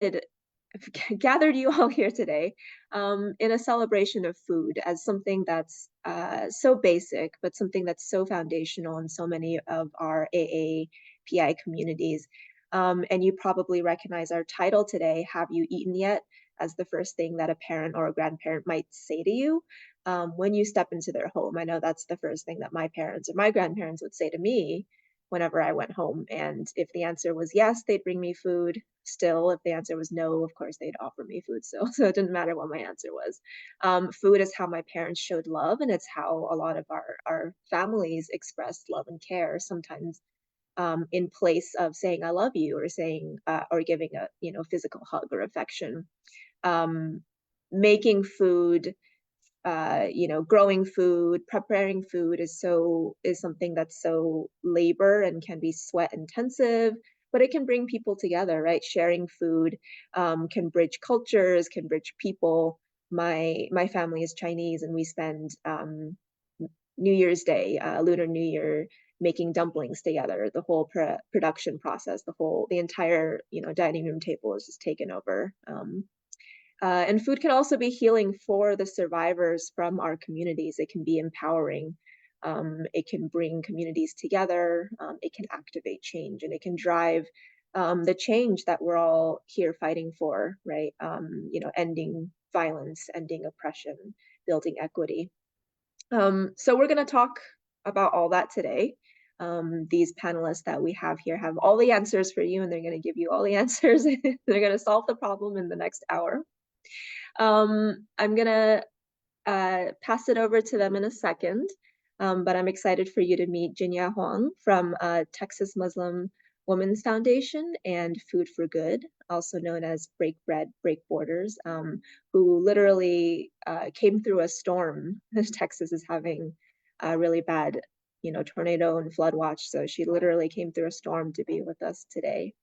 I've gathered you all here today in a celebration of food as something that's so basic, but something that's so foundational in so many of our AAPI communities. And you probably recognize our title today, Have You Eaten Yet? As the first thing that a parent or a grandparent might say to you when you step into their home. I know that's the first thing that my parents or my grandparents would say to me whenever I went home. And if the answer was yes, they'd bring me food. Still, if the answer was no, of course they'd offer me food still. So it didn't matter what my answer was. Food is how my parents showed love, and it's how a lot of our families expressed love and care. Sometimes in place of saying "I love you" or saying or giving a physical hug or affection. Um, Making food growing food, preparing food is something that's so labor and can be sweat intensive, but it can bring people together, right? Sharing food can bridge cultures, can bridge people. My family is Chinese, and we spend New Year's Day, Lunar New Year, making dumplings together. The whole production process, the entire dining room table is just taken over. And food can also be healing for the survivors from our communities. It can be empowering. It can bring communities together. It can activate change, and it can drive the change that we're all here fighting for, right? Ending violence, ending oppression, building equity. So we're going to talk about all that today. These panelists that we have here have all the answers for you, and they're going to give you all the answers. They're going to solve the problem in the next hour. I'm gonna pass it over to them in a second, but I'm excited for you to meet Jinya Huang from Texas Muslim Women's Foundation and Food for Good, also known as Break Bread, Break Borders, who literally came through a storm. Texas is having a really bad, tornado and flood watch, so she literally came through a storm to be with us today.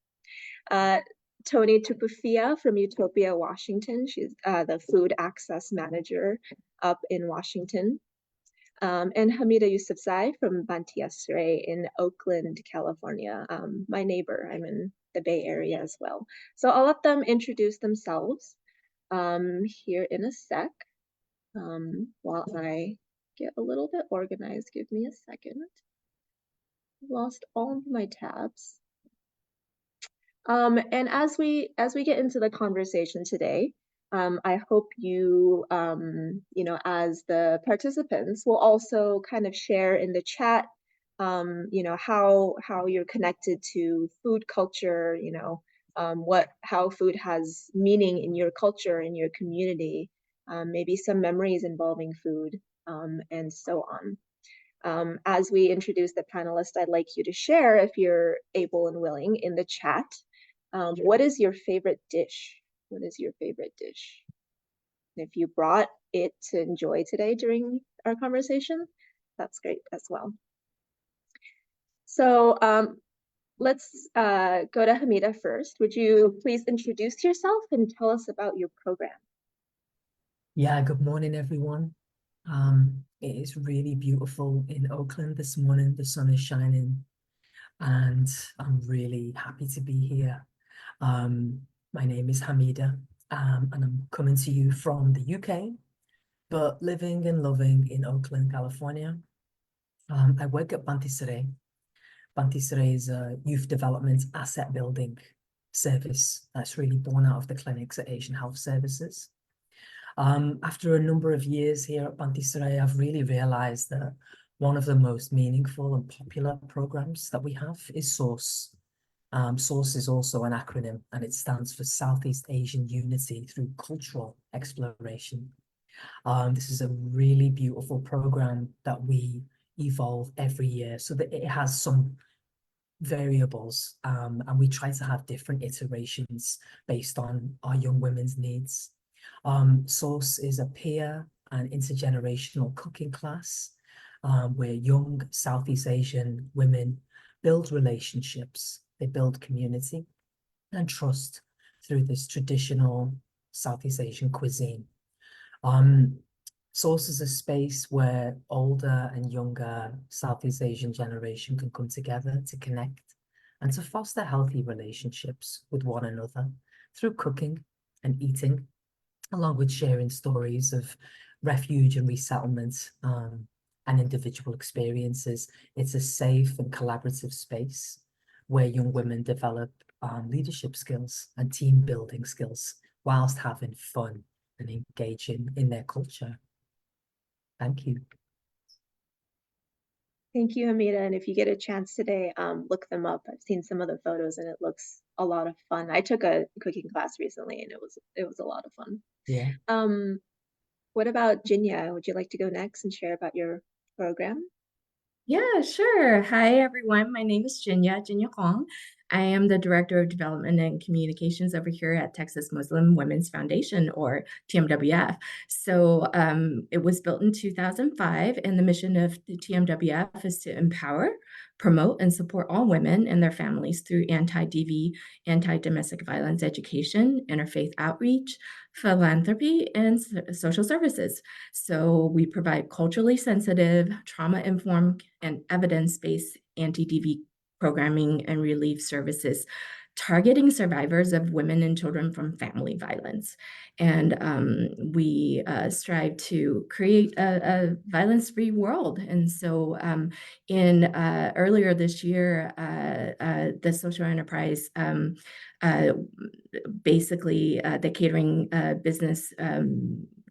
Tony Tupufia from Utopia, Washington. She's the food access manager up in Washington. And Hamida Yousafzai from Banti Asray in Oakland, California, my neighbor. I'm in the Bay Area as well. So I'll let them introduce themselves here in a sec while I get a little bit organized. Give me a second. Lost all of my tabs. And as we get into the conversation today, I hope you, as the participants, will also kind of share in the chat, how you're connected to food culture, how food has meaning in your culture, in your community, maybe some memories involving food, and so on. As we introduce the panelists, I'd like you to share, if you're able and willing, in the chat. What is your favorite dish? What is your favorite dish? And if you brought it to enjoy today during our conversation, that's great as well. So let's go to Hamida first. Would you please introduce yourself and tell us about your program? Yeah, good morning, everyone. It is really beautiful in Oakland this morning. The sun is shining, and I'm really happy to be here. My name is Hamida, and I'm coming to you from the UK, but living and loving in Oakland, California. I work at Banti Sere. Banti Sere is a youth development asset building service that's really born out of the clinics at Asian Health Services. After a number of years here at Banti Sere, I've really realized that one of the most meaningful and popular programs that we have is SOURCE. SOURCE is also an acronym, and it stands for Southeast Asian Unity Through Cultural Exploration. This is a really beautiful program that we evolve every year so that it has some variables, and we try to have different iterations based on our young women's needs. SOURCE is a peer and intergenerational cooking class where young Southeast Asian women build relationships, they build community and trust through this traditional Southeast Asian cuisine. SOURCE is a space where older and younger Southeast Asian generation can come together to connect and to foster healthy relationships with one another, through cooking and eating, along with sharing stories of refuge and resettlement and individual experiences. It's a safe and collaborative space where young women develop leadership skills and team building skills whilst having fun and engaging in their culture. Thank you. Thank you, Amita. And if you get a chance today, look them up. I've seen some of the photos and it looks a lot of fun. I took a cooking class recently and it was a lot of fun. Yeah. What about Jinya? Would you like to go next and share about your program? Yeah, sure. Hi, everyone. My name is Jinya Huang. I am the Director of Development and Communications over here at Texas Muslim Women's Foundation, or TMWF. So it was built in 2005, and the mission of the TMWF is to empower, promote, and support all women and their families through anti-DV, anti-domestic violence education, interfaith outreach, philanthropy, and social services. So we provide culturally sensitive, trauma-informed, and evidence-based anti-DV programming and relief services, targeting survivors of women and children from family violence. And we strive to create a violence-free world. And so earlier this year, the social enterprise basically the catering business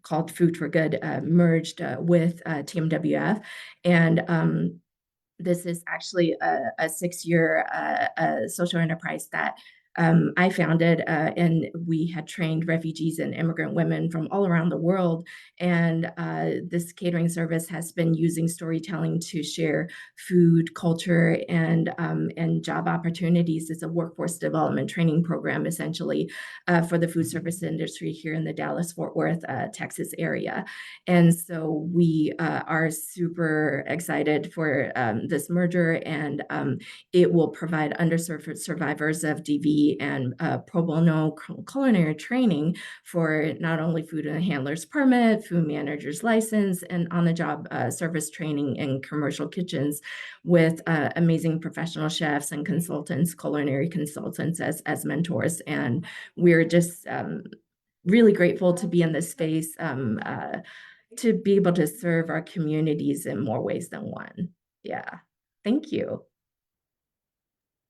called Food for Good merged with TMWF. And this is actually a 6-year social enterprise that I founded, and we had trained refugees and immigrant women from all around the world. And this catering service has been using storytelling to share food, culture, and job opportunities. It's a workforce development training program, essentially, for the food service industry here in the Dallas-Fort Worth, Texas area. And so we are super excited for this merger, and it will provide underserved survivors of DV and pro bono culinary training for not only food and handler's permit, food manager's license, and on-the-job service training in commercial kitchens with amazing professional chefs and consultants, culinary consultants as mentors. And we're just really grateful to be in this space to be able to serve our communities in more ways than one. Yeah, thank you.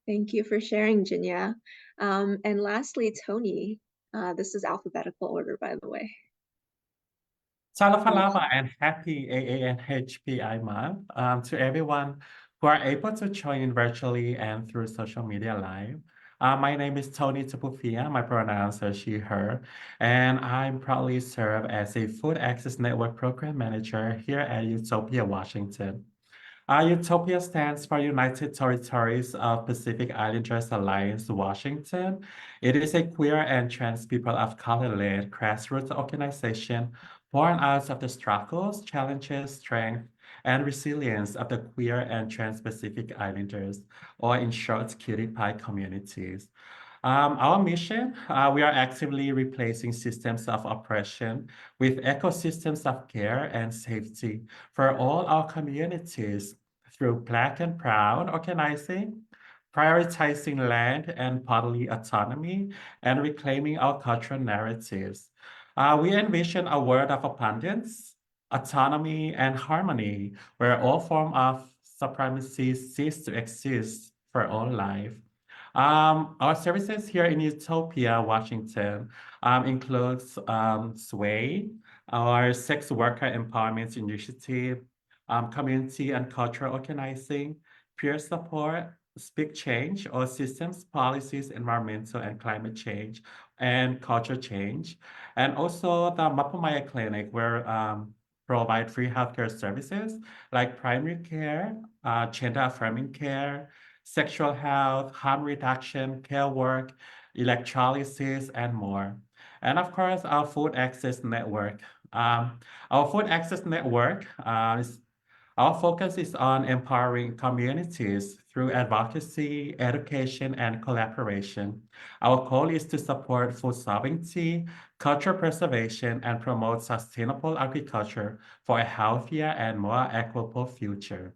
Thank you for sharing, Jinya. And lastly, Tony. This is alphabetical order, by the way. Salafalava and happy AANHPI month to everyone who are able to join in virtually and through social media live. My name is Tony Tupufia, my pronouns are she, her, and I'm proudly serve as a Food Access Network Program Manager here at Utopia, Washington. Utopia stands for United Territories of Pacific Islanders Alliance, Washington. It is a queer and trans people of color-led grassroots organization born out of the struggles, challenges, strength, and resilience of the queer and trans-Pacific Islanders, or in short, QTPI communities. Our mission, we are actively replacing systems of oppression with ecosystems of care and safety for all our communities through Black and Proud organizing, prioritizing land and bodily autonomy, and reclaiming our cultural narratives. We envision a world of abundance, autonomy, and harmony, where all forms of supremacy cease to exist for all life. Our services here in Utopia, Washington, includes SWAY, our Sex Worker Empowerment Initiative, community and cultural organizing, peer support, Speak Change, or systems, policies, environmental and climate change, and culture change. And also the Mapamaya Clinic, where provide free healthcare services like primary care, gender-affirming care, sexual health, harm reduction, care work, electrolysis, and more. And of course, our Food Access Network. Our Food Access Network our focus is on empowering communities through advocacy, education, and collaboration. Our goal is to support food sovereignty, culture preservation, and promote sustainable agriculture for a healthier and more equitable future.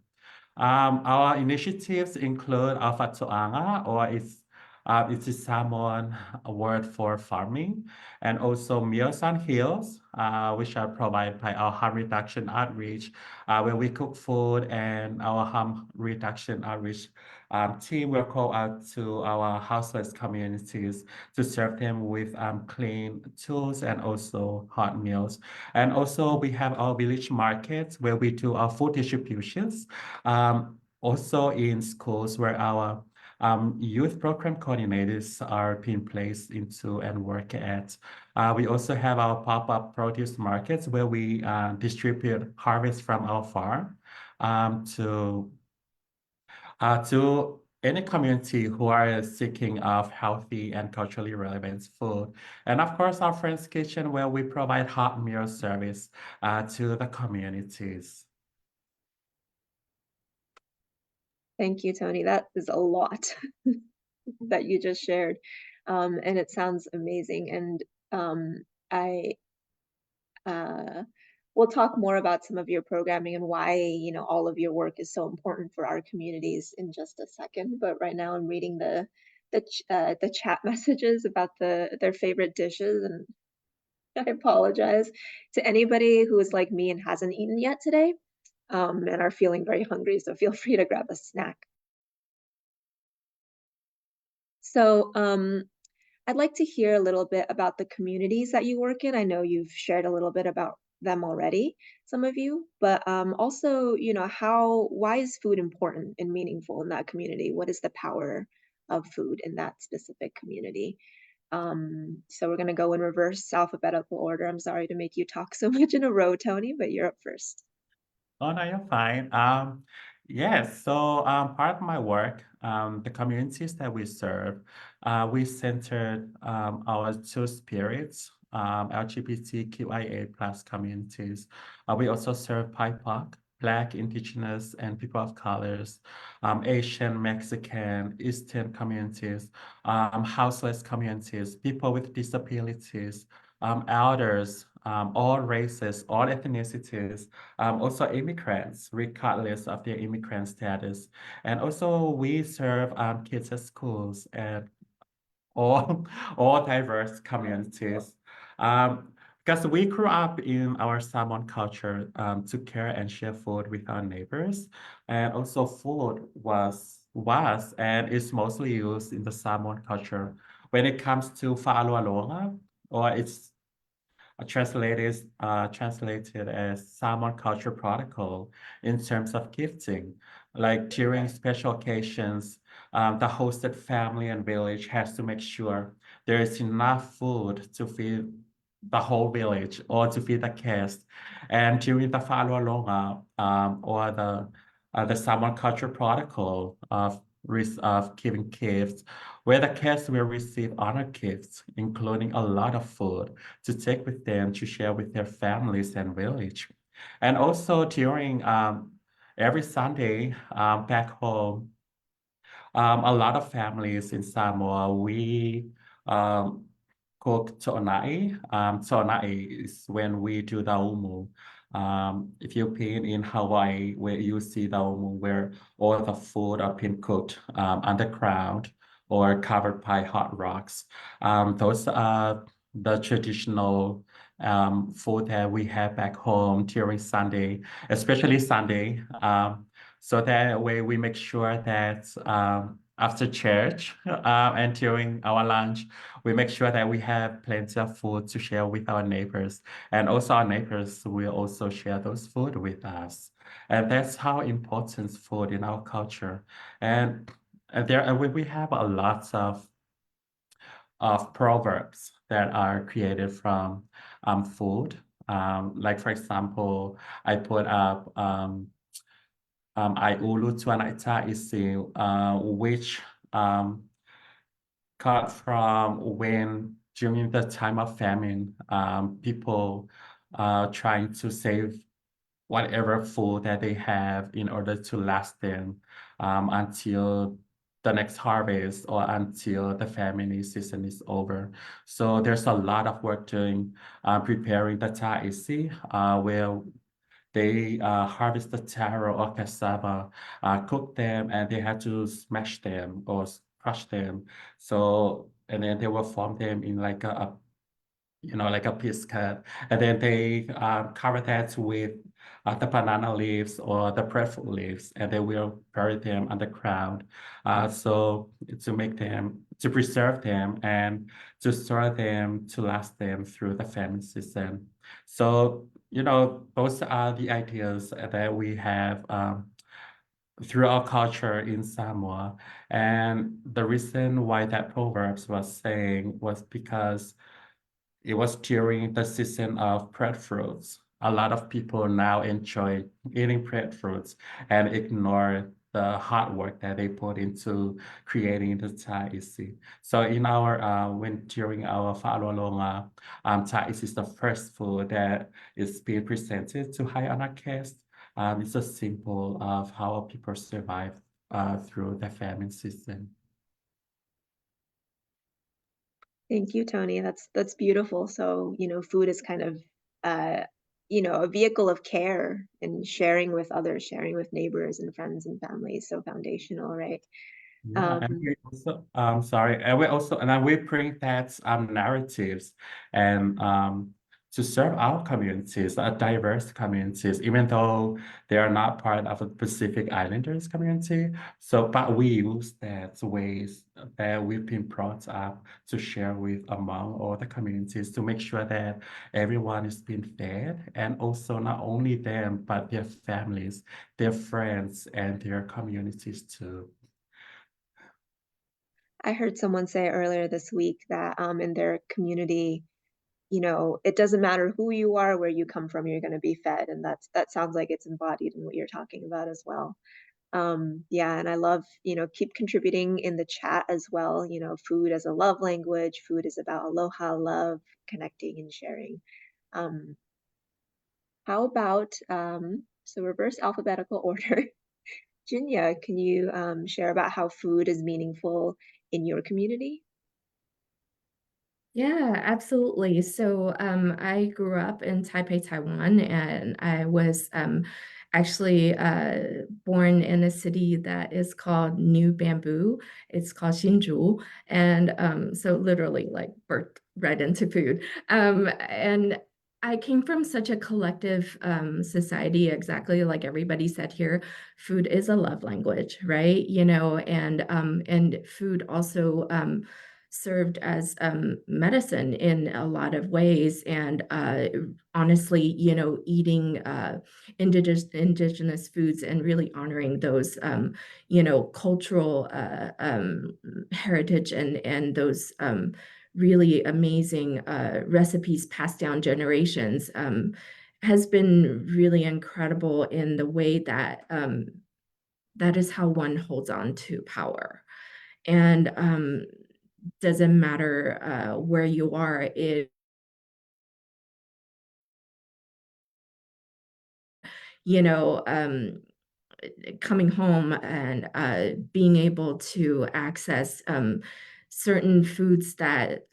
Our initiatives include Alpha Tuanga, or its It is Samoan a word for farming, and also Meals on Wheels, which are provided by our harm reduction outreach, where we cook food, and our harm reduction outreach team will go out to our houseless communities to serve them with clean tools and also hot meals. And also we have our village markets where we do our food distributions. Also in schools where our youth program coordinators are being placed into and work at. We also have our pop-up produce markets where we distribute harvest from our farm to any community who are seeking of healthy and culturally relevant food. And of course, our Friends Kitchen, where we provide hot meal service to the communities. Thank you, Tony. That is a lot that you just shared. And it sounds amazing. And I we'll talk more about some of your programming and why, all of your work is so important for our communities in just a second. But right now I'm reading the chat messages about their favorite dishes, and I apologize to anybody who is like me and hasn't eaten yet today, and are feeling very hungry, so feel free to grab a snack. So, I'd like to hear a little bit about the communities that you work in. I know you've shared a little bit about them already, some of you, but also, why is food important and meaningful in that community? What is the power of food in that specific community? So we're going to go in reverse alphabetical order. I'm sorry to make you talk so much in a row, Tony, but you're up first. Oh, no, you're fine. Yes, so part of my work, the communities that we serve, we centered our two spirits, LGBTQIA plus communities. We also serve BIPOC, Black, Indigenous, and people of colors, Asian, Mexican, Eastern communities, houseless communities, people with disabilities, elders, all races, all ethnicities, also immigrants, regardless of their immigrant status. And also we serve kids at schools and all, all diverse communities. Because we grew up in our Samoan culture to care and share food with our neighbors. And also food was and is mostly used in the Samoan culture. When it comes to fa'alualoga, or it's translated as Samoan culture protocol in terms of gifting. Like during special occasions, the hosted family and village has to make sure there is enough food to feed the whole village or to feed the guests. And during the Fa'alualoga, or the Samoan culture protocol of giving gifts, where the guests will receive honor gifts, including a lot of food to take with them to share with their families and village. And also during every Sunday back home, a lot of families in Samoa, we um, cook to'onai. To'onai is when we do the umu. If you've been in Hawaii, where you see the umu, where all the food are being cooked underground or covered by hot rocks. Those are the traditional food that we have back home during Sunday, especially Sunday. So that way we make sure that after church and during our lunch, we make sure that we have plenty of food to share with our neighbors. And also our neighbors will also share those food with us. And that's how important food in our culture. And we have a lot of proverbs that are created from food. Like for example, I put up I ulu tuanaita isi, which got from when during the time of famine, people trying to save whatever food that they have in order to last them until the next harvest or until the famine season is over. So there's a lot of work doing preparing the ta'isi, where they harvest the taro or cassava, cook them, and they had to smash them or crush them. So, and then they will form them in like like a piece cut, and then they cover that with the banana leaves or the breadfruit leaves, and they will bury them underground. So to preserve them and to store them to last them through the famine season. So, those are the ideas that we have through our culture in Samoa. And the reason why that proverbs was saying was because it was during the season of breadfruits. A lot of people now enjoy eating breadfruits and ignore the hard work that they put into creating the chai isi. So during our Fa'alolonga, chai isi is the first food that is being presented to high honor guests. It's a symbol of how people survive through the famine season. Thank you, Tony. That's beautiful. So, food is kind of a vehicle of care and sharing with others, sharing with neighbors and friends and family is so foundational, right? Yeah, and we also, sorry, and then we bring that narratives and to serve our communities, diverse communities, even though they are not part of a Pacific Islanders community. So, but we use that ways that we've been brought up to share with among all the communities to make sure that everyone is being fed, and also not only them, but their families, their friends, and their communities too. I heard someone say earlier this week that in their community, it doesn't matter who you are, where you come from, you're going to be fed, and that sounds like it's embodied in what you're talking about as well. Yeah, and I love, keep contributing in the chat as well. Food as a love language, food is about aloha, love, connecting and sharing. How about so reverse alphabetical order? Jinya, can you share about how food is meaningful in your community? Yeah, absolutely. So I grew up in Taipei, Taiwan, and I was actually born in a city that is called New Bamboo. It's called Hsinchu, and so literally like birthed right into food. And I came from such a collective society, exactly like everybody said here. Food is a love language, right? And food also served as medicine in a lot of ways. And honestly, eating indigenous foods and really honoring those, cultural heritage and those really amazing recipes passed down generations has been really incredible in the way that that is how one holds on to power. And doesn't matter where you are, you know, um, coming home and being able to access certain foods that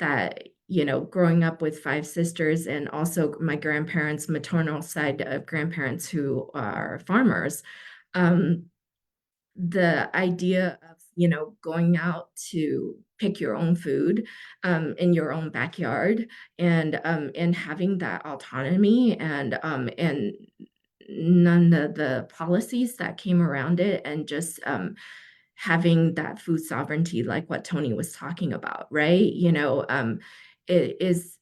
growing up with five sisters and also my grandparents, maternal side of grandparents who are farmers. Um, the idea of going out to pick your own food in your own backyard and having that autonomy and none of the policies that came around it and just having that food sovereignty like what Tony was talking about, right? It is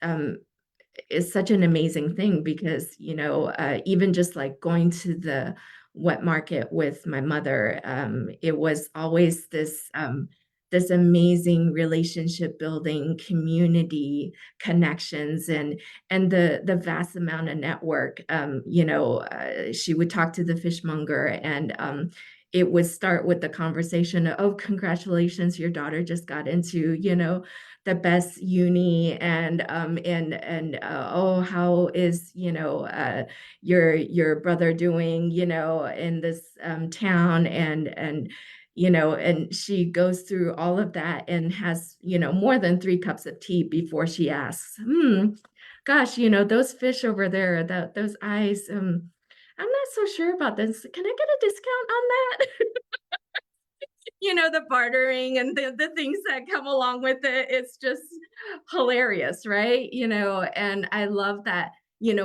such an amazing thing because even just like going to the wet market with my mother, it was always this amazing relationship building, community connections, and the vast amount of network. She would talk to the fishmonger and it would start with the conversation of, oh, congratulations, your daughter just got into the best uni and oh, how is your brother doing in this town and she goes through all of that and has more than 3 cups of tea before she asks, gosh, those fish over there, those eyes, I'm not so sure about this, can I get a discount on that? the bartering and the things that come along with it. It's just hilarious, right? And I love that,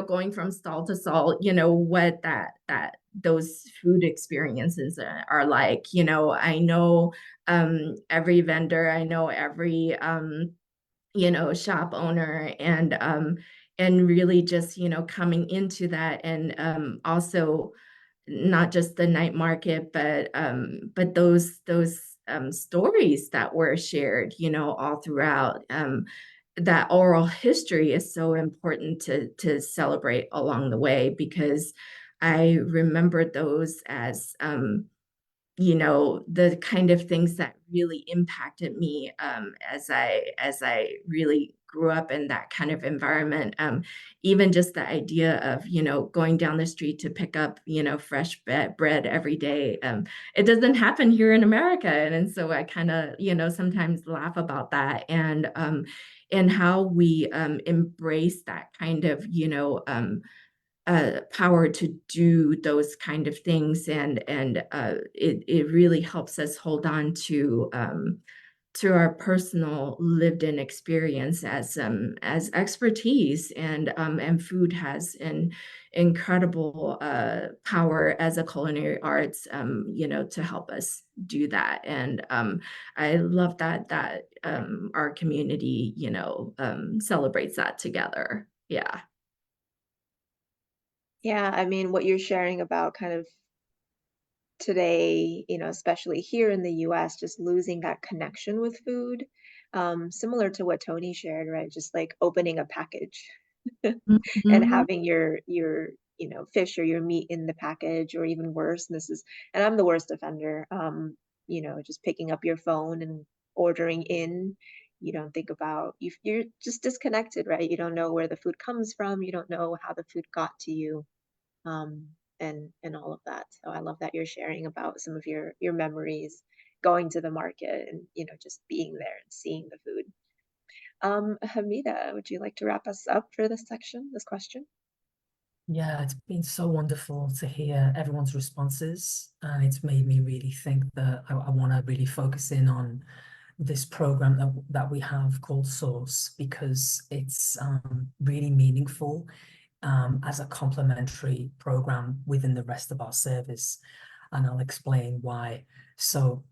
going from stall to stall, what that those food experiences are like. I know every vendor, I know every shop owner, and really just, coming into that, and also not just the night market, but those stories that were shared, all throughout. That oral history is so important to celebrate along the way, because I remember those as the kind of things that really impacted me, as I really grew up in that kind of environment. Even just the idea of, going down the street to pick up, fresh bread every day. It doesn't happen here in America. And so I kind of, sometimes laugh about that, and how we embrace that kind of, power to do those kind of things, and it really helps us hold on to our personal lived-in experience as expertise, and food has an incredible power as a culinary arts, to help us do that. And I love that our community, celebrates that together. Yeah. Yeah, I mean, what you're sharing about kind of today, especially here in the US, just losing that connection with food, similar to what Tony shared, right? Just like opening a package and Mhm. having your fish or your meat in the package, or even worse, and I'm the worst offender, just picking up your phone and ordering in. You don't think about you're just disconnected, right? You don't know where the food comes from, you don't know how the food got to you, um, and all of that. So I love that you're sharing about some of your memories going to the market, and just being there and seeing the food. Hamida, would you like to wrap us up for this section, this question? Yeah, it's been so wonderful to hear everyone's responses, and it's made me really think that I want to really focus in on this program that we have called Source, because it's really meaningful as a complementary program within the rest of our service, and I'll explain why. So,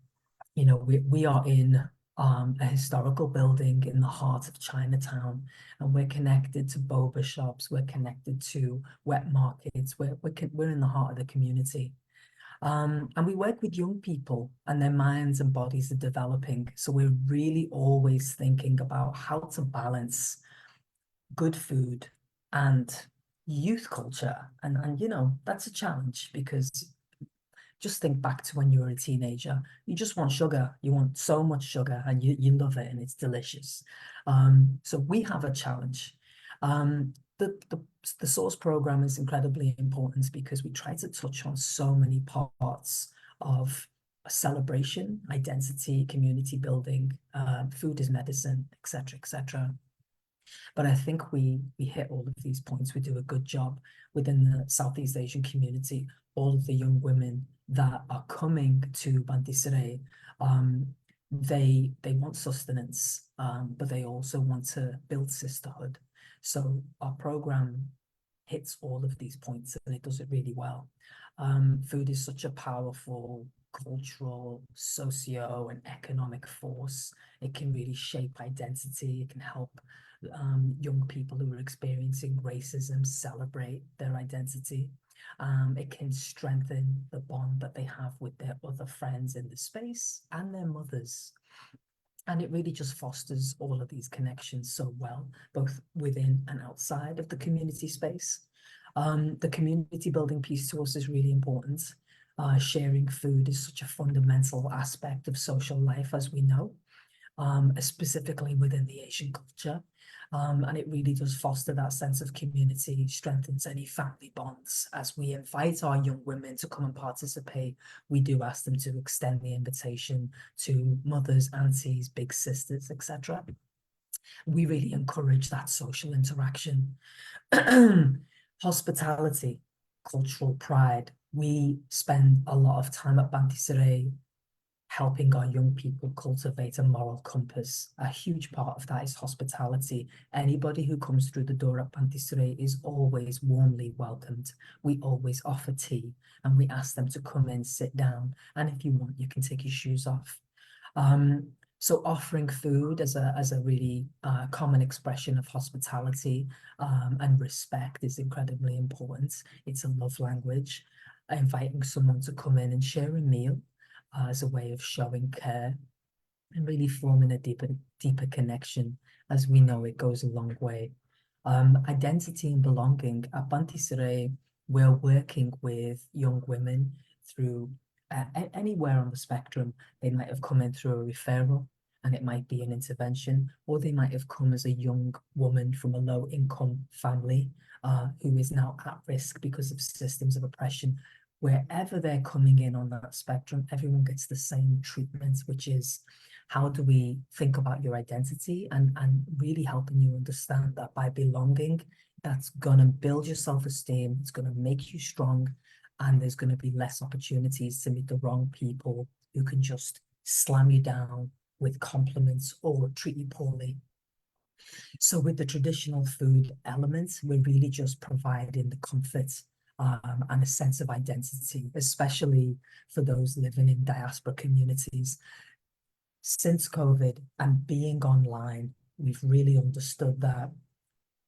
we are in a historical building in the heart of Chinatown, and we're connected to boba shops, we're connected to wet markets, we're in the heart of the community. And we work with young people, and their minds and bodies are developing. So we're really always thinking about how to balance good food and youth culture. And that's a challenge, because just think back to when you were a teenager. You just want sugar. You want so much sugar, and you love it, and it's delicious. So we have a challenge. The Source program is incredibly important because we try to touch on so many parts of a celebration, identity, community building, food is medicine, etc., etc. But I think we hit all of these points. We do a good job within the Southeast Asian community. All of the young women that are coming to Bantisere, they want sustenance, but they also want to build sisterhood. So our program hits all of these points, and it does it really well. Food is such a powerful cultural, socio, and economic force. It can really shape identity. It can help young people who are experiencing racism celebrate their identity. It can strengthen the bond that they have with their other friends in the space and their mothers. And it really just fosters all of these connections so well, both within and outside of the community space. The community building piece to us is really important. Sharing food is such a fundamental aspect of social life, as we know, specifically within the Asian culture. And it really does foster that sense of community, strengthens any family bonds. As we invite our young women to come and participate, we do ask them to extend the invitation to mothers, aunties, big sisters, etc. We really encourage that social interaction. Hospitality, cultural pride. We spend a lot of time at Bantisere helping our young people cultivate a moral compass. A huge part of that is hospitality. Anybody who comes through the door at Pantisserie is always warmly welcomed. We always offer tea, and we ask them to come in, sit down, and if you want, you can take your shoes off. So offering food as a really common expression of hospitality and respect is incredibly important. It's a love language. Inviting someone to come in and share a meal as a way of showing care and really forming a deeper connection. As we know, it goes a long way. Identity and belonging. At Pantisserie, we're working with young women through anywhere on the spectrum. They might have come in through a referral, and it might be an intervention, or they might have come as a young woman from a low-income family who is now at risk because of systems of oppression. Wherever they're coming in on that spectrum, everyone gets the same treatment, which is how do we think about your identity and really helping you understand that by belonging, that's going to build your self-esteem, it's going to make you strong, and there's going to be less opportunities to meet the wrong people who can just slam you down with compliments or treat you poorly. So with the traditional food elements, we're really just providing the comfort and a sense of identity, especially for those living in diaspora communities. Since COVID and being online, we've really understood that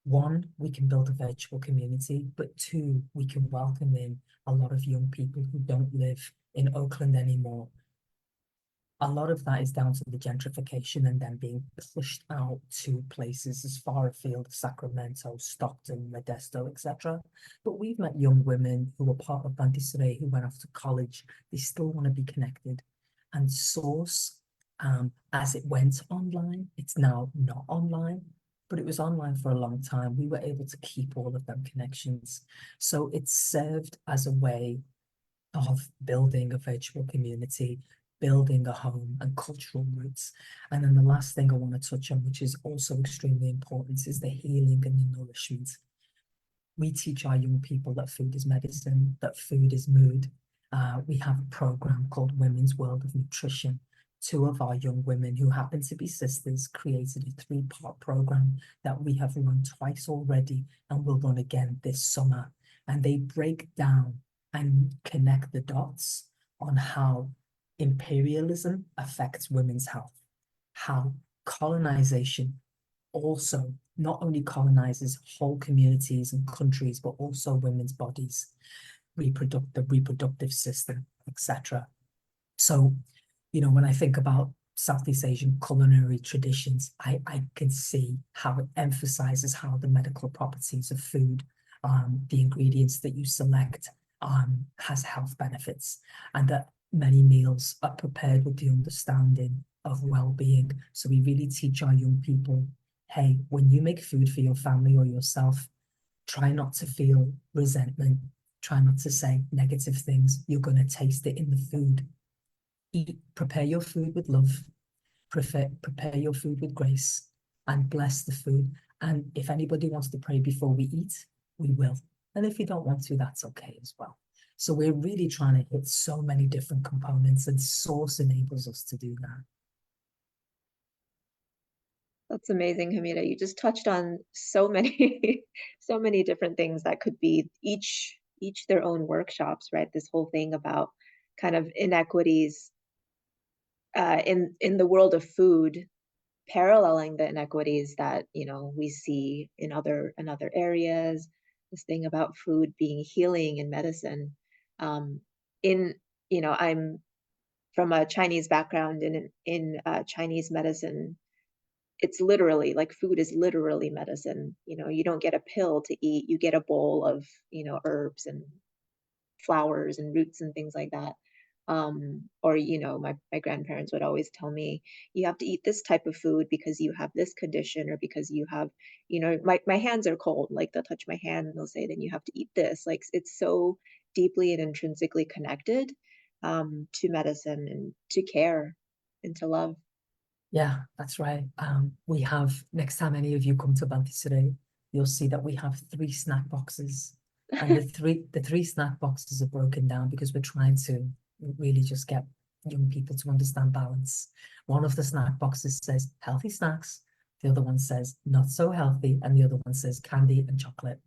one, we can build a virtual community, but two, we can welcome in a lot of young people who don't live in Oakland anymore. A lot of that is down to the gentrification and then being pushed out to places as far afield as Sacramento, Stockton, Modesto, etc. But we've met young women who were part of Pantisserie who went off to college. They still want to be connected. And Source, as it went online, it's now not online, but it was online for a long time. We were able to keep all of them connections. So it served as a way of building a virtual community, building a home and cultural roots. And then the last thing I want to touch on, which is also extremely important, is the healing and the nourishment. We teach our young people that food is medicine, that food is mood. We have a program called Women's World of Nutrition. Two of our young women who happen to be sisters created a 3-part program that we have run twice already and will run again this summer. And they break down and connect the dots on how imperialism affects women's health, how colonization also not only colonizes whole communities and countries, but also women's bodies, the reproductive system, etc. So, you know, when I think about Southeast Asian culinary traditions, I can see how it emphasizes how the medical properties of food, the ingredients that you select, has health benefits, and that many meals are prepared with the understanding of well-being. So we really teach our young people, hey, when you make food for your family or yourself, try not to feel resentment, try not to say negative things. You're going to taste it in the food. Prepare your food with love, prepare your food with grace, and bless the food. And if anybody wants to pray before we eat, we will. And if you don't want to, that's okay as well. So we're really trying to hit so many different components, and Source enables us to do that. That's amazing, Hamida. You just touched on so many, so many different things that could be each their own workshops, right? This whole thing about kind of inequities in the world of food, paralleling the inequities that we see in other areas. This thing about food being healing and medicine. I'm from a Chinese background, and in Chinese medicine, it's literally like food is literally medicine. You don't get a pill to eat, you get a bowl of herbs and flowers and roots and things like that. Or my grandparents would always tell me, you have to eat this type of food because you have this condition, or because you have, my hands are cold, like they'll touch my hand and they'll say, then you have to eat this. Like, it's so deeply and intrinsically connected to medicine and to care and to love. Yeah, that's right. We have, next time any of you come to Pantisserie, you'll see that we have 3 snack boxes. And the three snack boxes are broken down because we're trying to really just get young people to understand balance. One of the snack boxes says healthy snacks, the other one says not so healthy, and the other one says candy and chocolate.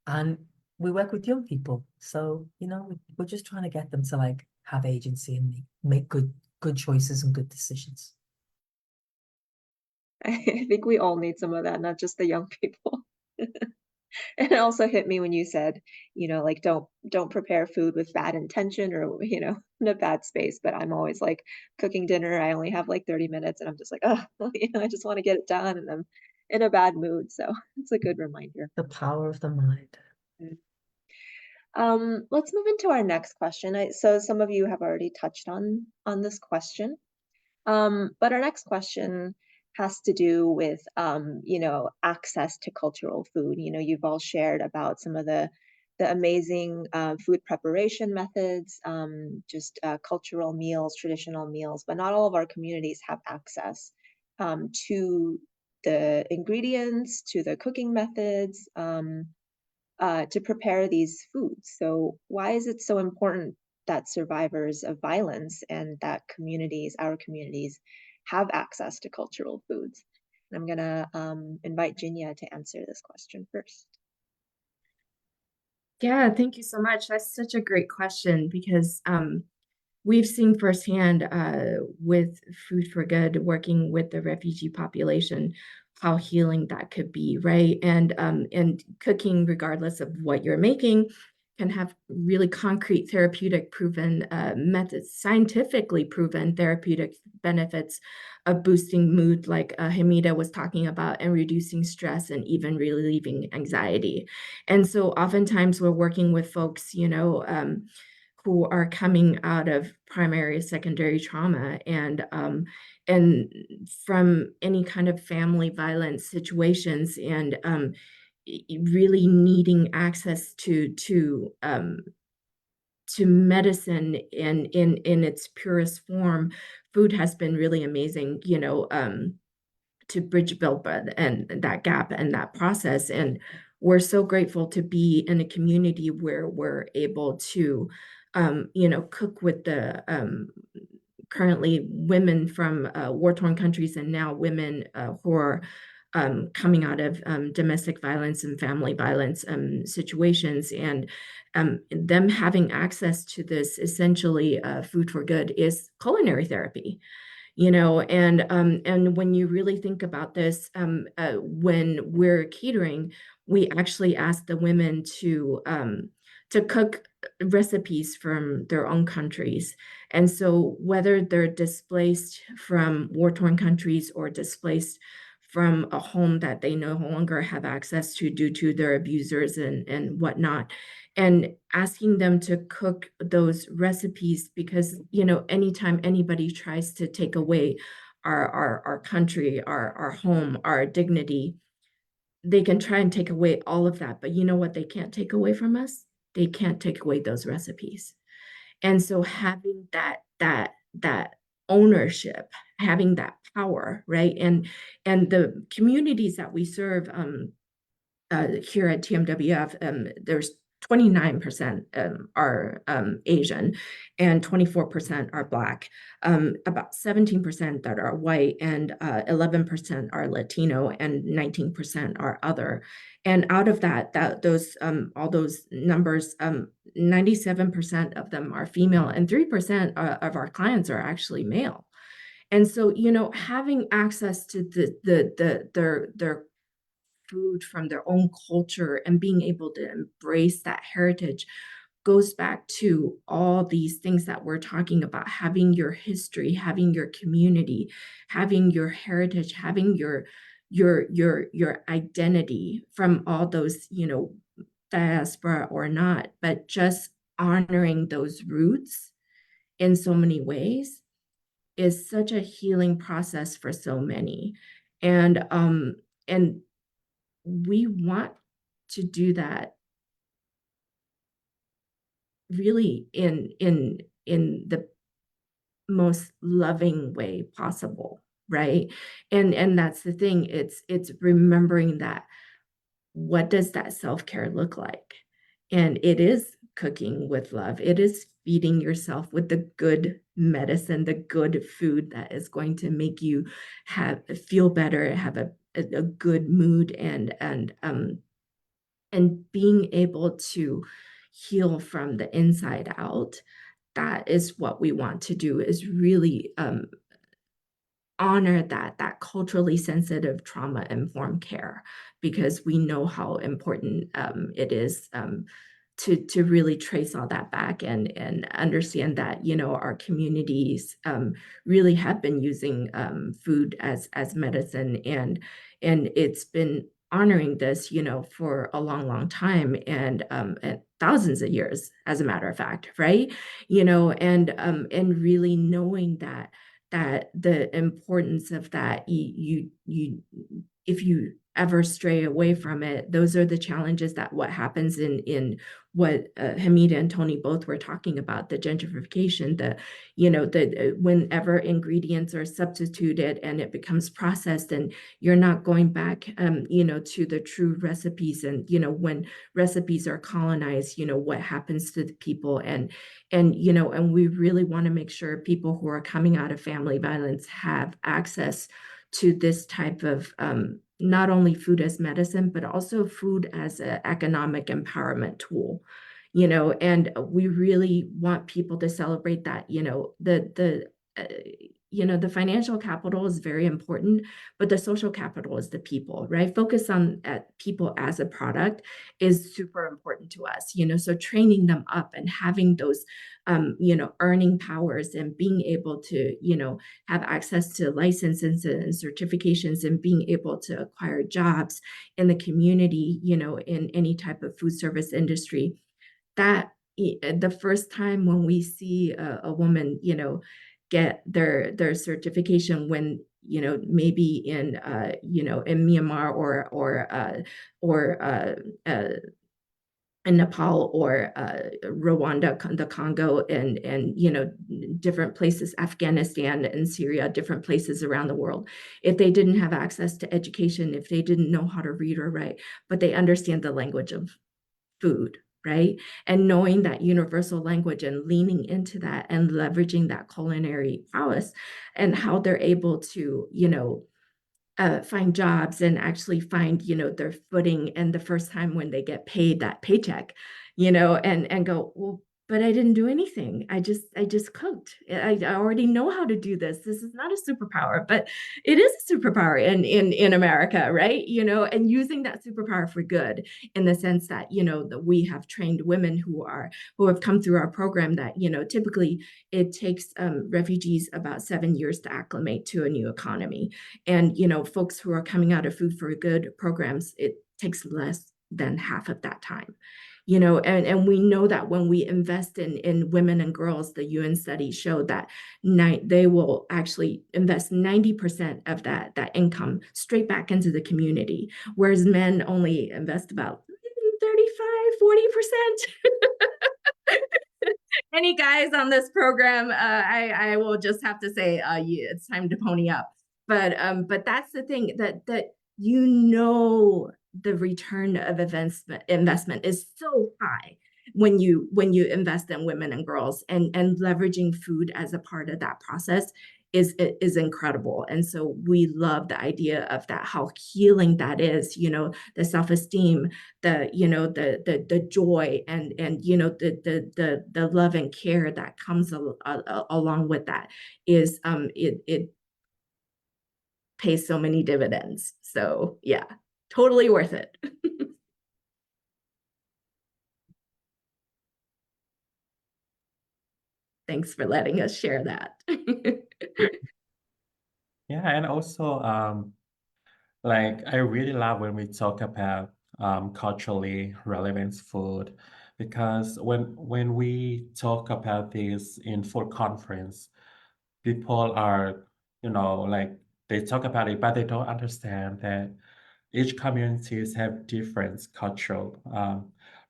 And we work with young people, so we're just trying to get them to like have agency and make good choices and good decisions. I think we all need some of that, not just the young people. And it also hit me when you said, like don't prepare food with bad intention or, in a bad space. But I'm always like cooking dinner. I only have like 30 minutes and I'm just like, oh, I just want to get it done and I'm in a bad mood. So it's a good reminder. The power of the mind. Let's move into our next question. So some of you have already touched on this question. But our next question has to do with, access to cultural food. You've all shared about some of the amazing food preparation methods, just cultural meals, traditional meals, but not all of our communities have access to the ingredients, to the cooking methods, to prepare these foods. So why is it so important that survivors of violence and that our communities, have access to cultural foods? And I'm gonna invite Jinya to answer this question first. Yeah, thank you so much. That's such a great question because we've seen firsthand with Food for Good, working with the refugee population, how healing that could be, right? And cooking, regardless of what you're making, can have really concrete therapeutic proven methods, scientifically proven therapeutic benefits of boosting mood, like Hamida was talking about, and reducing stress and even relieving anxiety. And so oftentimes we're working with folks, who are coming out of primary, secondary trauma, and from any kind of family violence situations, and really needing access to medicine in its purest form. Food has been really amazing, to build and that gap and that process. And we're so grateful to be in a community where we're able to, cook with the currently women from war-torn countries, and now women who are coming out of domestic violence and family violence situations, and them having access to this essentially food for good is culinary therapy. And when you really think about this, when we're catering, we actually ask the women to cook recipes from their own countries. And so whether they're displaced from war-torn countries or displaced from a home that they no longer have access to due to their abusers and whatnot, and asking them to cook those recipes, because anytime anybody tries to take away our country, our home, our dignity, they can try and take away all of that, but you know what they can't take away from us? They can't take away those recipes. And so having that ownership, having that power, right? And the communities that we serve here at TMWF, there's 29% are Asian, and 24% are Black, about 17% that are white, and 11% are Latino, and 19% are other. And out of those all those numbers, 97% of them are female, and 3% of our clients are actually male. And so, having access to their food from their own culture and being able to embrace that heritage goes back to all these things that we're talking about: having your history, having your community, having your heritage, having your identity from all those, diaspora or not, but just honoring those roots in so many ways is such a healing process for so many. And we want to do that really in the most loving way possible, right? And that's the thing. It's remembering that, what does that self-care look like? And it is cooking with love. It is feeding yourself with the good medicine, the good food that is going to make you feel better, have a good mood, and being able to heal from the inside out. That is what we want to do, is really honor that culturally sensitive trauma informed care, because we know how important it is to really trace all that back and understand that, you know, our communities really have been using food as medicine, and it's been honoring this, you know, for a long time, and thousands of years, as a matter of fact, right? You know, and really knowing that the importance of that, you if you ever stray away from it, those are the challenges that what happens in what Hamida and Tony both were talking about, the gentrification, the, you know, the whenever ingredients are substituted and it becomes processed, and you're not going back, you know, to the true recipes, and, you know, when recipes are colonized, you know, what happens to the people, and you know, and we really want to make sure people who are coming out of family violence have access to this type of not only food as medicine, but also food as an economic empowerment tool, you know. And we really want people to celebrate that, you know, you know, the financial capital is very important, but the social capital is the people, right? Focus on people as a product is super important to us, you know. So training them up and having those, you know, earning powers, and being able to, you know, have access to licenses and certifications, and being able to acquire jobs in the community, you know, in any type of food service industry. That the first time when we see a woman, you know, get their certification, when, you know, maybe in you know, in Myanmar or in Nepal or Rwanda, the Congo, and you know, different places, Afghanistan and Syria, different places around the world, if they didn't have access to education, if they didn't know how to read or write, but they understand the language of food, right? And knowing that universal language and leaning into that and leveraging that culinary prowess, and how they're able to, you know, find jobs and actually find, you know, their footing, and the first time when they get paid that paycheck, you know, and go, well, but I didn't do anything. I just cooked. I already know how to do this. This is not a superpower, but it is a superpower in America, right? You know, and using that superpower for good, in the sense that, you know, that we have trained women who have come through our program, that, you know, typically it takes refugees about 7 years to acclimate to a new economy. And, you know, folks who are coming out of Food for Good programs, it takes less than half of that time. You know, and we know that when we invest in women and girls, the UN studies show that they will actually invest 90% of that income straight back into the community, whereas men only invest about 35-40%. Any guys on this program, I will just have to say, it's time to pony up. But that's the thing, that you know, the return of investment is so high when you invest in women and girls, and leveraging food as a part of that process is incredible. And so we love the idea of that, how healing that is, you know, the self-esteem, the, you know, the joy, and you know, the love and care that comes along with that is it pays so many dividends. So yeah, totally worth it. Thanks for letting us share that. Yeah, and also like I really love when we talk about culturally relevant food, because when we talk about this in full conference, people are, you know, like they talk about it, but they don't understand that each communities have different cultural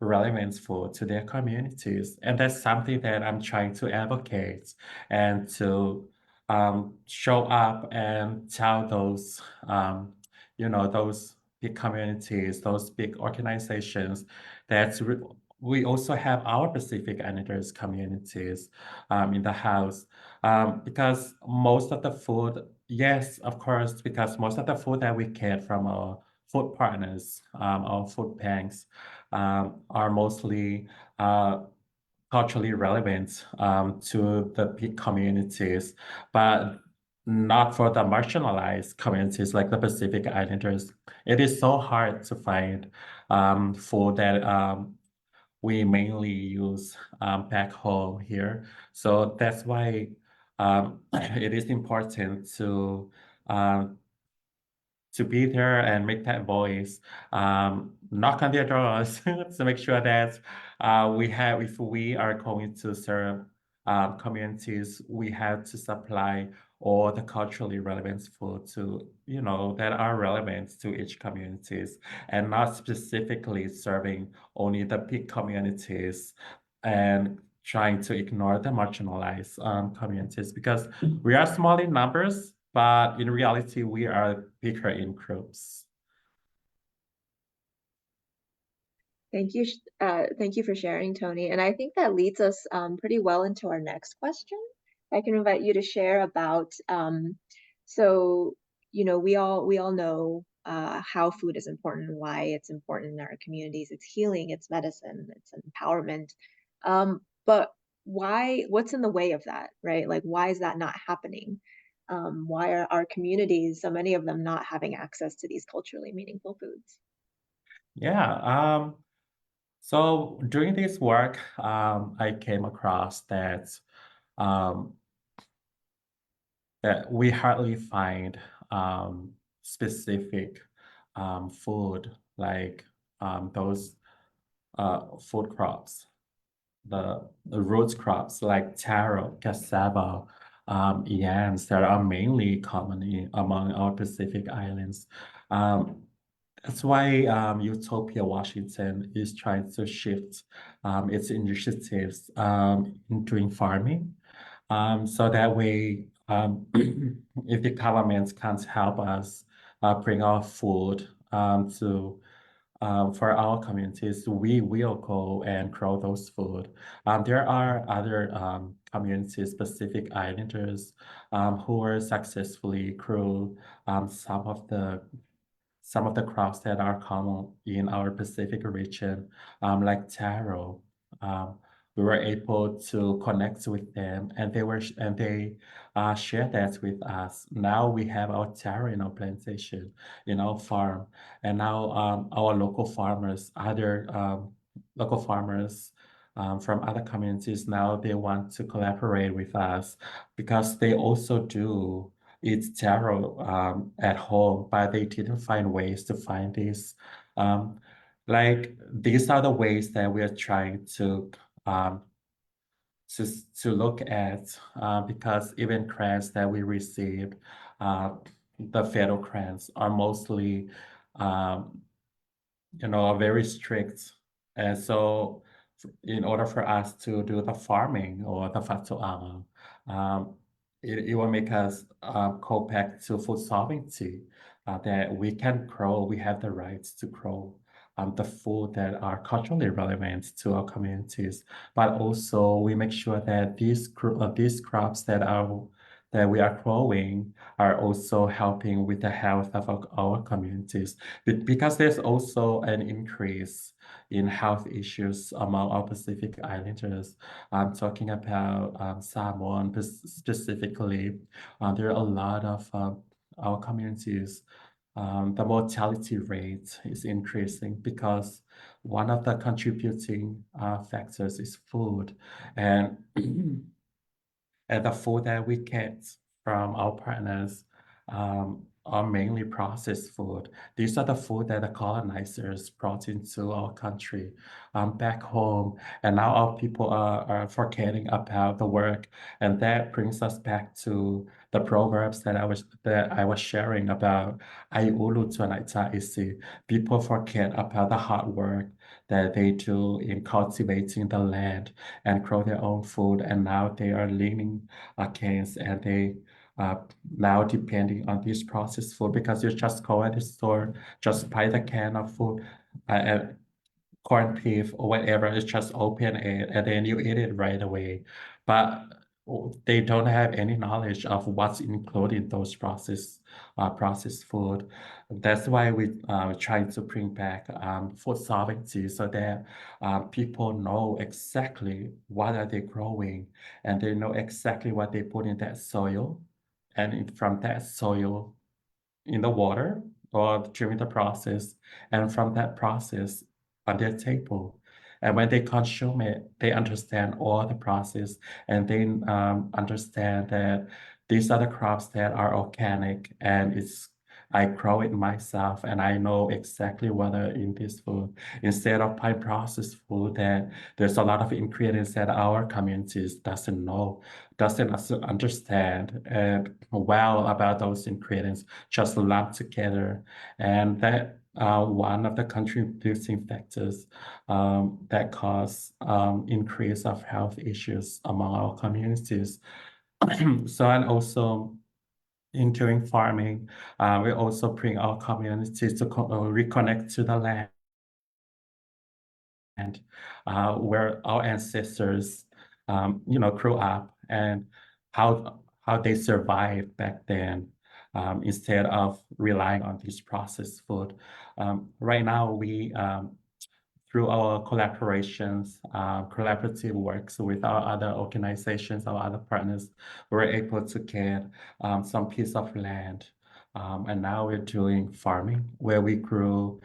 relevance for to their communities, and that's something that I'm trying to advocate and to show up and tell those you know, those big communities, those big organizations, that's we also have our Pacific Islanders communities in the house because most of the food, yes, of course, because most of the food that we get from our food partners, our food banks, are mostly culturally relevant to the big communities, but not for the marginalized communities like the Pacific Islanders. It is so hard to find food that we mainly use back home here. So that's why it is important um, to be there and make that voice, knock on their doors to make sure that if we are going to serve communities, we have to supply all the culturally relevant food to, that are relevant to each communities and not specifically serving only the big communities and trying to ignore the marginalized communities because we are small in numbers, but in reality, we are bigger in groups. Thank you for sharing, Tony. And I think that leads us pretty well into our next question. I can invite you to share about, so, we all know how food is important and why it's important in our communities. It's healing, it's medicine, it's empowerment. But what's in the way of that, right? Like, why is that not happening? Why are our communities, so many of them, not having access to these culturally meaningful foods? Yeah. So during this work, I came across um, that we hardly find specific food like those food crops, the root crops like taro, cassava, yams that are mainly common among our Pacific Islands. Um, that's why Utopia Washington is trying to shift its initiatives in doing farming. So that way, if the government can't help us bring our food for our communities, we will go and grow those food. There are other community Pacific Islanders who are successfully grew some of the crops that are common in our Pacific region, like taro. Um, we were able to connect with them, and they shared that with us. Now we have our taro in our plantation, in our farm, and now our local farmers from other communities now they want to collaborate with us because they also do eat taro at home, but they didn't find ways to find this. Um, like these are the ways that we are trying um, to to look at because even grants that we received, uh, the federal grants are mostly um, very strict. And so in order for us to do the farming or the fatoama, um, it will make us go back to food sovereignty, that we can grow, we have the rights to grow the food that are culturally relevant to our communities. But also we make sure that these crops that we are growing are also helping with the health of our communities. Because there's also an increase in health issues among our Pacific Islanders. I'm talking about Samoan specifically. There are a lot of our communities. The mortality rate is increasing because one of the contributing factors is food. And and the food that we get from our partners are mainly processed food. These are the food that the colonizers brought into our country back home. And now our people are forgetting about the work. And that brings us back to the proverbs that I was sharing about "Ai ulu tuanaita isi." People forget about the hard work that they do in cultivating the land and grow their own food. And now they are leaning against and they now depending on this processed food because you just go at the store, just buy the can of food. And corned beef or whatever, it's just open it and then you eat it right away. But they don't have any knowledge of what's included in those processed food. That's why we try to bring back food sovereignty so that people know exactly what are they growing and they know exactly what they put in that soil. And from that soil, in the water or during the process, and from that process on their table. And when they consume it, they understand all the process and they understand that these are the crops that are organic and I grow it myself and I know exactly what are in this food instead of buying processed food that there's a lot of ingredients that our communities doesn't know, doesn't understand well about those ingredients just lumped together. And that one of the contributing factors that cause increase of health issues among our communities. So, and also in doing farming, we also bring our communities to reconnect to the land where our ancestors, grew up and how they survived back then, instead of relying on this processed food. Right now, we through our collaborations, collaborative works with our other organizations, our other partners, we're able to get some piece of land. And now we're doing farming where we grew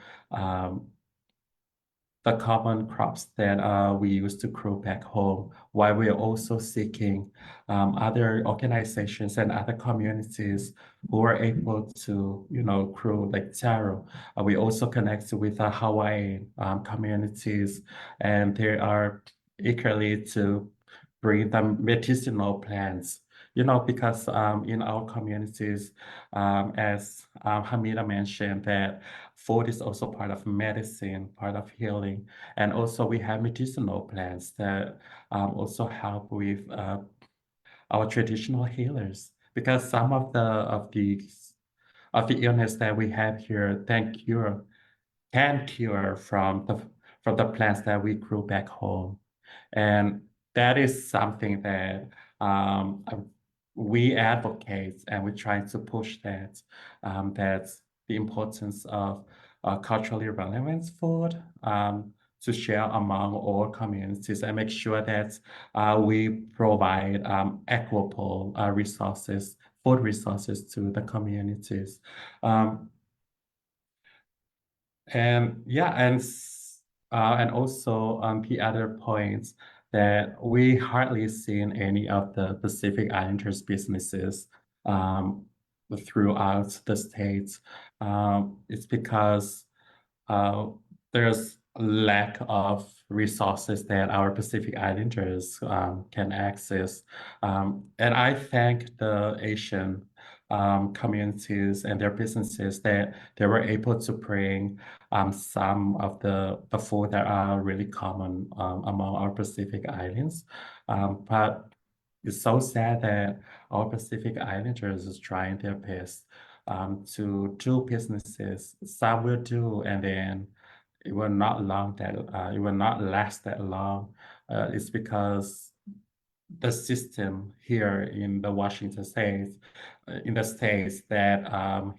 the common crops that we used to grow back home, while we're also seeking other organizations and other communities who are able to, grow like taro. We also connect with the Hawaiian communities, and they are eagerly to bring the medicinal plants. Because in our communities, as Hamida mentioned, that food is also part of medicine, part of healing. And also we have medicinal plants that also help with our traditional healers. Because some of the illness that we have here can cure from the plants that we grew back home. And that is something that we advocate and we try to push that. That's the importance of culturally relevant food to share among all communities and make sure that we provide equitable resources, food resources to the communities. And yeah, and also the other points that we hardly seen any of the Pacific Islanders businesses throughout the states. It's because uh, there's a lack of resources that our Pacific Islanders can access. And I thank the Asian communities and their businesses that they were able to bring some of the food that are really common among our Pacific Islands. But it's so sad that our Pacific Islanders is trying their best to do businesses. Some will do, and then it will not it will not last that long. It's because the system here in the Washington States, in the states that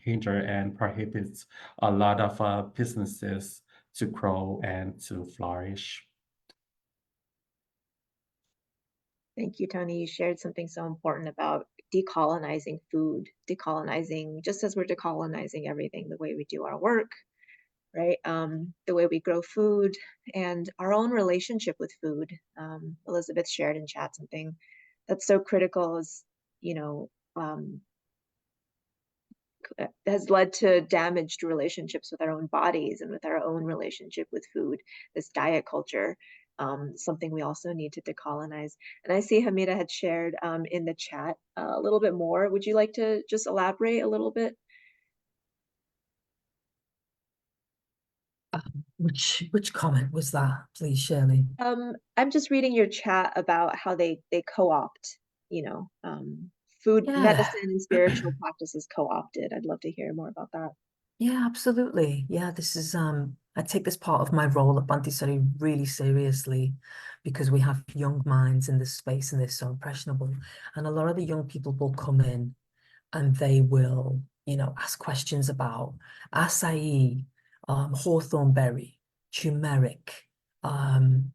hinder and prohibits a lot of businesses to grow and to flourish. Thank you, Tony. You shared something so important about decolonizing food, decolonizing, just as we're decolonizing everything, the way we do our work, right? The way we grow food and our own relationship with food. Elizabeth shared in chat something that's so critical is, has led to damaged relationships with our own bodies and with our own relationship with food, this diet culture, something we also need to decolonize. And I see Hamida had shared in the chat a little bit more. Would you like to just elaborate a little bit? Which comment was that, please, Shirley? I'm just reading your chat about how they co-opt, food, medicine, and spiritual practices co-opted. I'd love to hear more about that. Yeah, absolutely. Yeah, this is I take this part of my role at Bantisari really seriously because we have young minds in this space and they're so impressionable. And a lot of the young people will come in and they will, ask questions about acai, hawthorn berry, turmeric, um,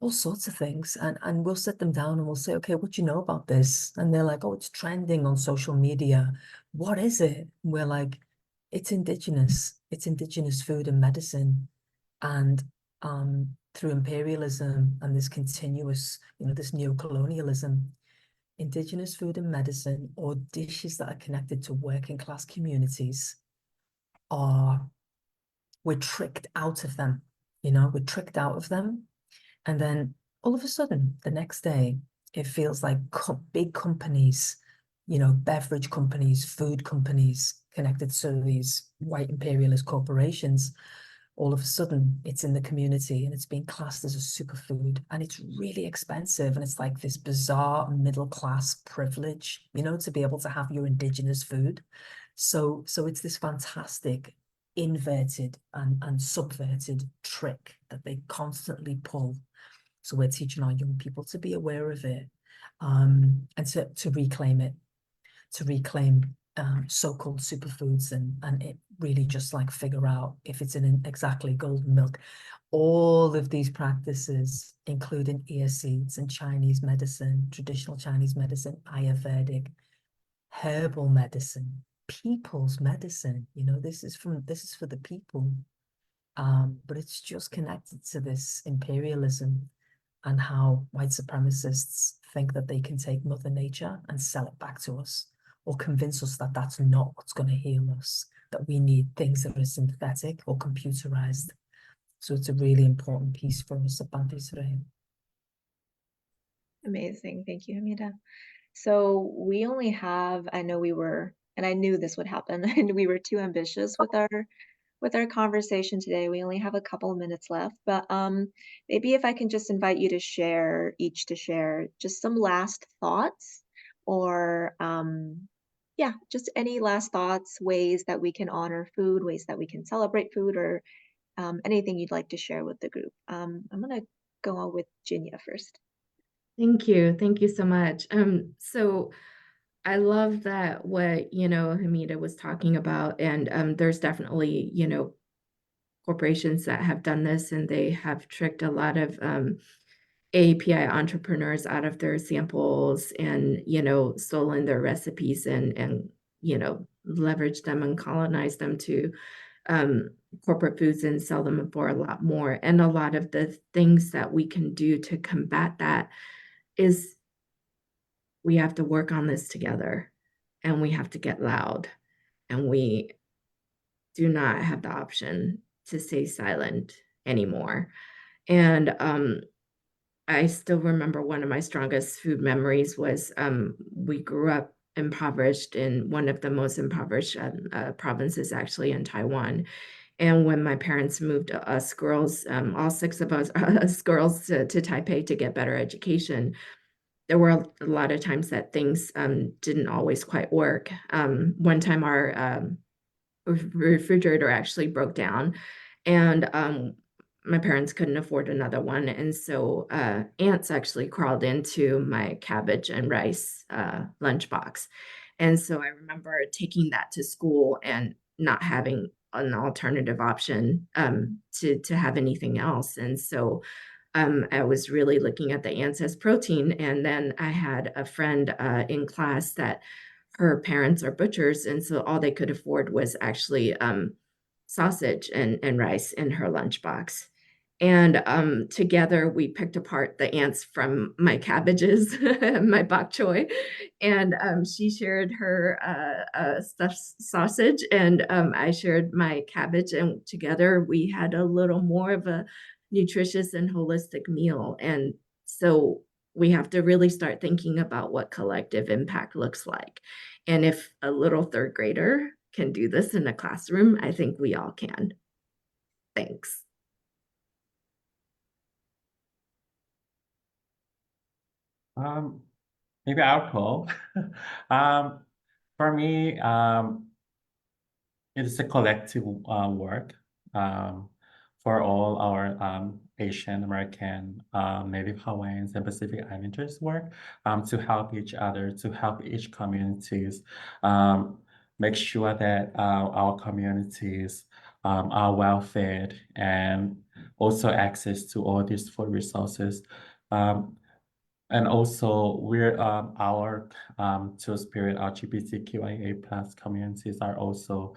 all sorts of things. And we'll sit them down and we'll say, okay, what do you know about this? And they're like, oh, it's trending on social media. What is it? And we're like, it's indigenous. It's indigenous food and medicine. And through imperialism and this continuous, this neocolonialism, indigenous food and medicine or dishes that are connected to working class communities we're tricked out of them, we're tricked out of them. And then all of a sudden, the next day, it feels like big companies, beverage companies, food companies connected to these white imperialist corporations, all of a sudden it's in the community and it's being classed as a superfood and it's really expensive. And it's like this bizarre middle class privilege, to be able to have your indigenous food. So it's this fantastic inverted and subverted trick that they constantly pull. So we're teaching our young people to be aware of it, and to reclaim it, to reclaim so-called superfoods and it really just like figure out if it's in exactly golden milk. All of these practices, including ear seeds and Chinese medicine, traditional Chinese medicine, Ayurvedic, herbal medicine, people's medicine, this is for the people. But it's just connected to this imperialism and how white supremacists think that they can take Mother Nature and sell it back to us, or convince us that that's not what's going to heal us, that we need things that are synthetic or computerized. So it's a really important piece for us at Bantisari. Amazing. Thank you, Hamida. So we only have, I know we were, and I knew this would happen, and we were too ambitious with our conversation today. We only have a couple of minutes left, but maybe if I can just invite you to share, each to share just some last thoughts or yeah, just any last thoughts, ways that we can honor food, ways that we can celebrate food, or anything you'd like to share with the group. I'm gonna go on with Jinya first. Thank you. Thank you so much. So I love that what, Hamida was talking about, and there's definitely, corporations that have done this and they have tricked a lot of API entrepreneurs out of their samples and, stolen their recipes and, leverage them and colonize them to corporate foods and sell them for a lot more. And a lot of the things that we can do to combat that is we have to work on this together and we have to get loud and we do not have the option to stay silent anymore. And I still remember one of my strongest food memories was we grew up impoverished in one of the most impoverished provinces actually in Taiwan. And when my parents moved us girls, all six of us girls to Taipei to get better education, there were a lot of times that things didn't always quite work. One time our refrigerator actually broke down, and my parents couldn't afford another one, and so ants actually crawled into my cabbage and rice lunchbox. And so I remember taking that to school and not having an alternative option to have anything else. And so I was really looking at the ants as protein. And then I had a friend in class that her parents are butchers, and so all they could afford was actually sausage and rice in her lunchbox. And together we picked apart the ants from my cabbages, my bok choy, and she shared her stuffed sausage, and I shared my cabbage, and together we had a little more of a nutritious and holistic meal. And so we have to really start thinking about what collective impact looks like. And if a little third grader can do this in a classroom, I think we all can. Thanks. Maybe I'll go. For me, it is a collective work. for all our Asian American, Native Hawaiians, and Pacific Islanders work to help each other, to help each communities make sure that our communities are well fed and also access to all these food resources. And also, we're our Two-Spirit LGBTQIA plus communities are also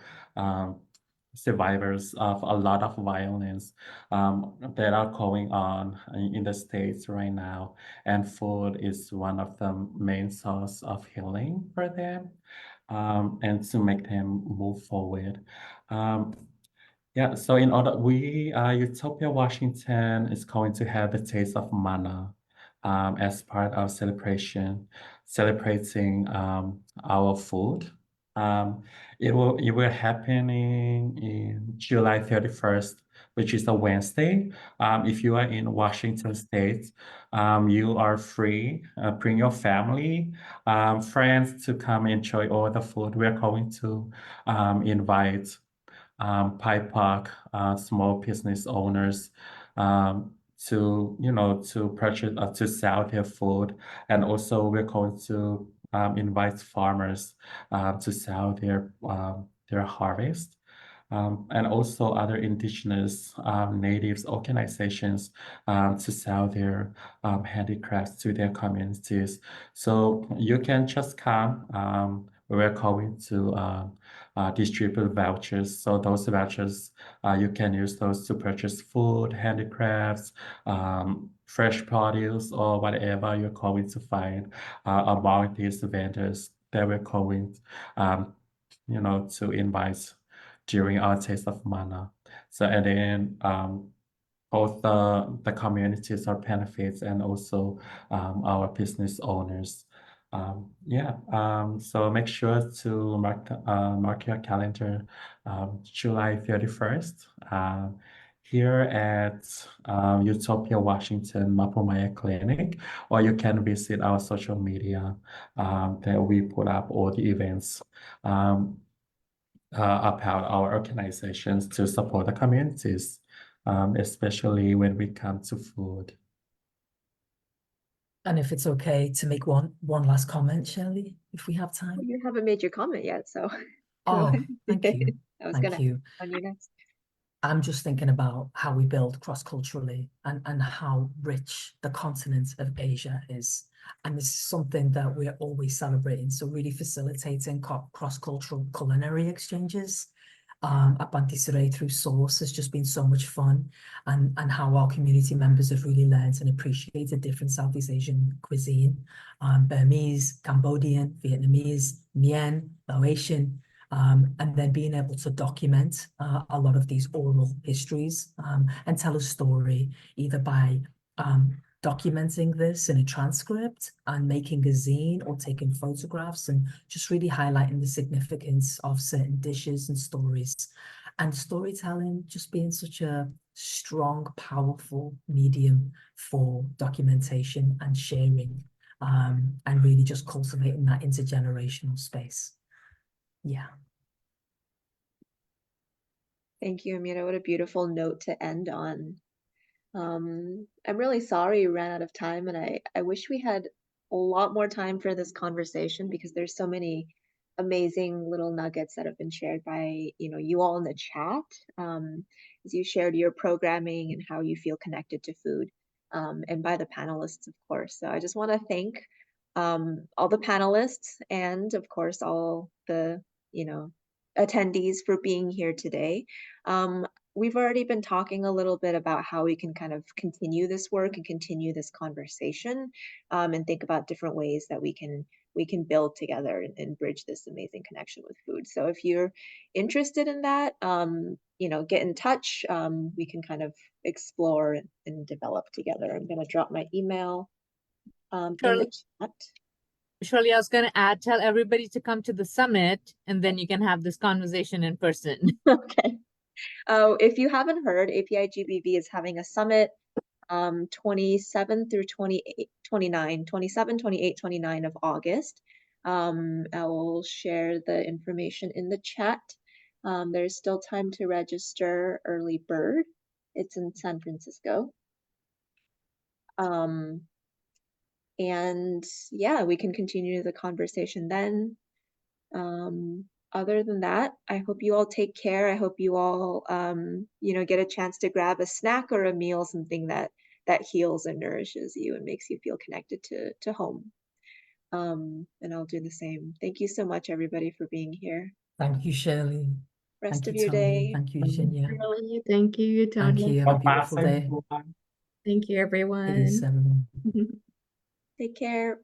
survivors of a lot of violence that are going on in the States right now. And food is one of the main source of healing for them and to make them move forward. Yeah, so in order, Utopia Washington is going to have the Taste of Mana as part of celebrating our food. It will happening in July 31st, which is a Wednesday. If you are in Washington State, you are free. Bring your family, friends to come enjoy all the food. We're going to invite Pipe Park small business owners to purchase to sell their food, and also we're going to invite farmers to sell their harvest. And also other indigenous natives organizations to sell their handicrafts to their communities. So you can just come. We're going to distribute vouchers. So those vouchers, you can use those to purchase food, handicrafts, fresh produce, or whatever you're going to find among these vendors that we're going, to invite during our Taste of Mana. So, and then both the communities are benefits and also our business owners. So make sure to mark your calendar July 31st here at Utopia Washington Mapomaya Clinic, or you can visit our social media that we put up all the events about our organizations to support the communities, especially when we come to food. And if it's okay to make one last comment, Shirley, if we have time. You haven't made your comment yet, so go Oh, ahead. thank you. I was Thank gonna you. on you next. I'm just thinking about how we build cross-culturally and how rich the continent of Asia is. And this is something that we're always celebrating. So really facilitating cross-cultural culinary exchanges at Bantisere through Source has just been so much fun, and how our community members have really learned and appreciated different Southeast Asian cuisine, Burmese, Cambodian, Vietnamese, Mien, Laotian, and then being able to document a lot of these oral histories and tell a story either by documenting this in a transcript and making a zine, or taking photographs and just really highlighting the significance of certain dishes and stories. And storytelling just being such a strong, powerful medium for documentation and sharing, and really just cultivating that intergenerational space. Yeah. Thank you, Amira. What a beautiful note to end on. I'm really sorry you ran out of time, and I wish we had a lot more time for this conversation, because there's so many amazing little nuggets that have been shared by you all in the chat, as you shared your programming and how you feel connected to food, and by the panelists, of course. So I just want to thank all the panelists, and of course all the attendees for being here today. We've already been talking a little bit about how we can kind of continue this work and continue this conversation, and think about different ways that we can build together and bridge this amazing connection with food. So if you're interested in that, get in touch. We can kind of explore and develop together. I'm going to drop my email in the chat. Shirley, I was going to add, tell everybody to come to the summit, and then you can have this conversation in person. Okay. If you haven't heard, API-GBV is having a summit 27 through 28, 29, 27, 28, 29 of August. I will share the information in the chat. There's still time to register early bird. It's in San Francisco. And yeah, we can continue the conversation then. Other than that, I hope you all take care. I hope you all, get a chance to grab a snack or a meal, something that heals and nourishes you and makes you feel connected to home. And I'll do the same. Thank you so much, everybody, for being here. Thank you, Shirley. Rest Thank of you, your Tony. day. Thank you, Jinya. Really, thank you, Thank Tony. you. Have a beautiful day. Thank you, Peace, everyone. everyone. Take care.